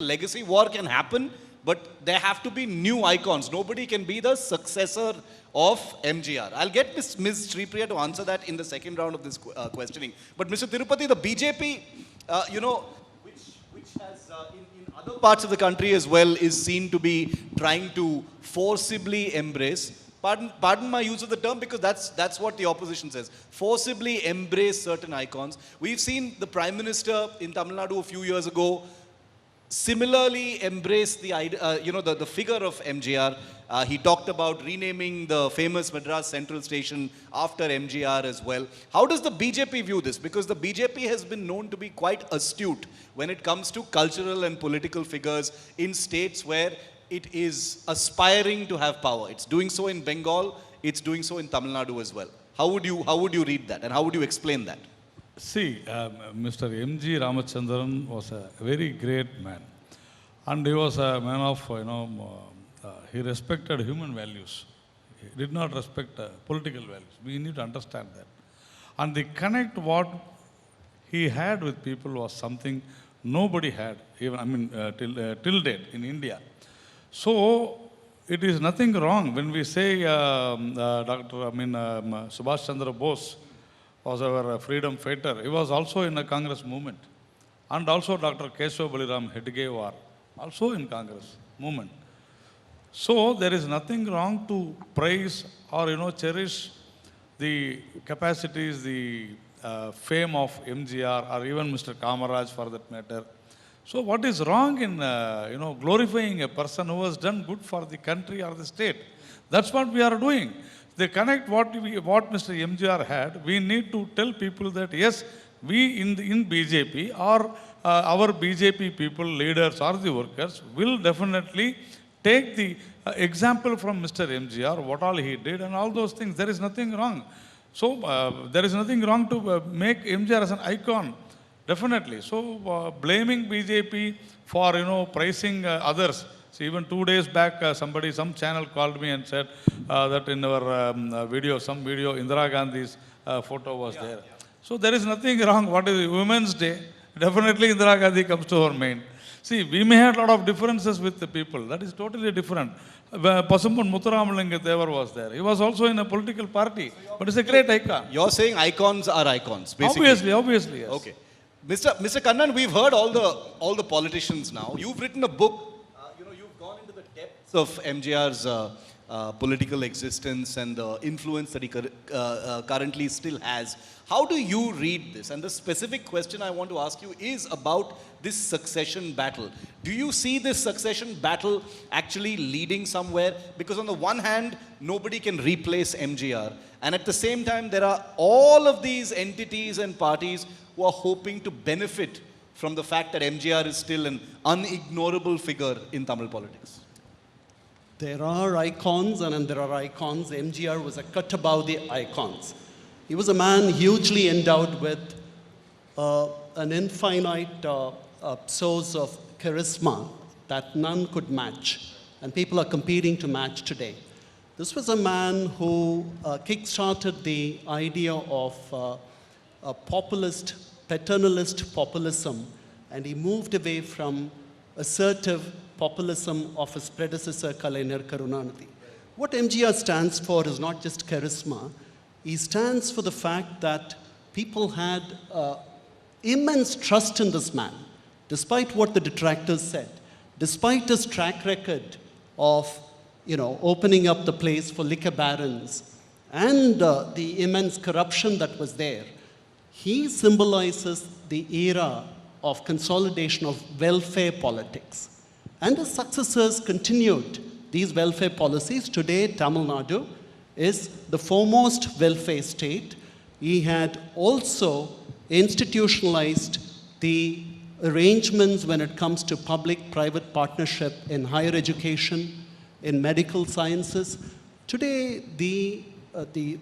Legacy war can happen, but there have to be new icons. Nobody can be the successor of MGR. I'll get Ms. Sripriya to answer that in the second round of this questioning. But Mr. Tirupati, the BJP, which has in other parts of the country as well, is seen to be trying to forcibly embrace. Pardon my use of the term, because that's what the opposition says. Forcibly embrace certain icons. We've seen the Prime Minister in Tamil Nadu a few years ago similarly embrace the the figure of MGR. He talked about renaming the famous Madras Central Station after MGR as well. How does the BJP view this? Because the BJP has been known to be quite astute when it comes to cultural and political figures in states where it is aspiring to have power. It's doing so in Bengal, it's doing so in Tamil Nadu as well. How would you read that, and how would you explain that? See, Mr. M.G. Ramachandran was a very great man. And he was a man of, he respected human values. He did not respect political values. We need to understand that. And the connect what he had with people was something nobody had, even, till date in India. So, it is nothing wrong when we say Subhash Chandra Bose was our freedom fighter. He was also in the Congress movement. And also Dr. Keshav Baliram Hedgewar, also in Congress movement. So there is nothing wrong to praise or cherish the capacities, the fame of MGR or even Mr. Kamaraj for that matter. So what is wrong in glorifying a person who has done good for the country or the state? That's what we are doing. They connect what Mr. MGR had. We need to tell people that yes, we in BJP or our BJP people, leaders or the workers will definitely take the example from Mr. MGR, what all he did and all those things. There is nothing wrong. So there is nothing wrong to make MGR as an icon, definitely. So blaming BJP for praising others. So even 2 days back, some channel called me and said that in our some video, Indira Gandhi's photo was there. Yeah. So there is nothing wrong. What is Women's Day? Definitely Indira Gandhi comes to our mind. See, we may have a lot of differences with the people. That is totally different. Pasumban Muthuramalanga Devar was there. He was also in a political party, but it's a great icon. You're saying icons are icons, basically. Obviously, yes. Okay. Mr. Kannan, we've heard all the politicians now. You've written a book. Gone into the depths of MGR's political existence and the influence that he currently still has. How do you read this? And the specific question I want to ask you is about this succession battle. Do you see this succession battle actually leading somewhere? Because on the one hand, nobody can replace MGR. And at the same time, there are all of these entities and parties who are hoping to benefit from the fact that MGR is still an unignorable figure in Tamil politics. There are icons and there are icons. MGR was a cut above the icons. He was a man hugely endowed with an infinite source of charisma that none could match. And people are competing to match today. This was a man who kick-started the idea of a populist, paternalist populism, and he moved away from assertive populism of his predecessor, Kalaignar Karunanidhi. What MGR stands for is not just charisma. He stands for the fact that people had immense trust in this man, despite what the detractors said, despite his track record of opening up the place for liquor barons and the immense corruption that was there. He symbolizes the era of consolidation of welfare politics. And his successors continued these welfare policies. Today, Tamil Nadu is the foremost welfare state. He had also institutionalized the arrangements when it comes to public-private partnership in higher education, in medical sciences. Today, the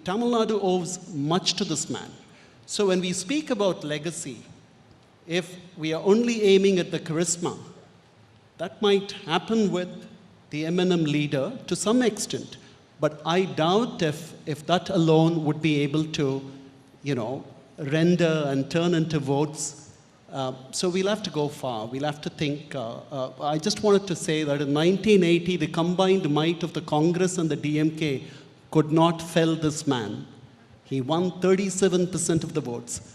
Tamil Nadu owes much to this man. So when we speak about legacy, if we are only aiming at the charisma, that might happen with the Eminem leader to some extent. But I doubt if that alone would be able to, render and turn into votes So we'll have to go far. We'll have to think. I just wanted to say that in 1980, the combined might of the Congress and the DMK could not fell this man. He won 37% of the votes.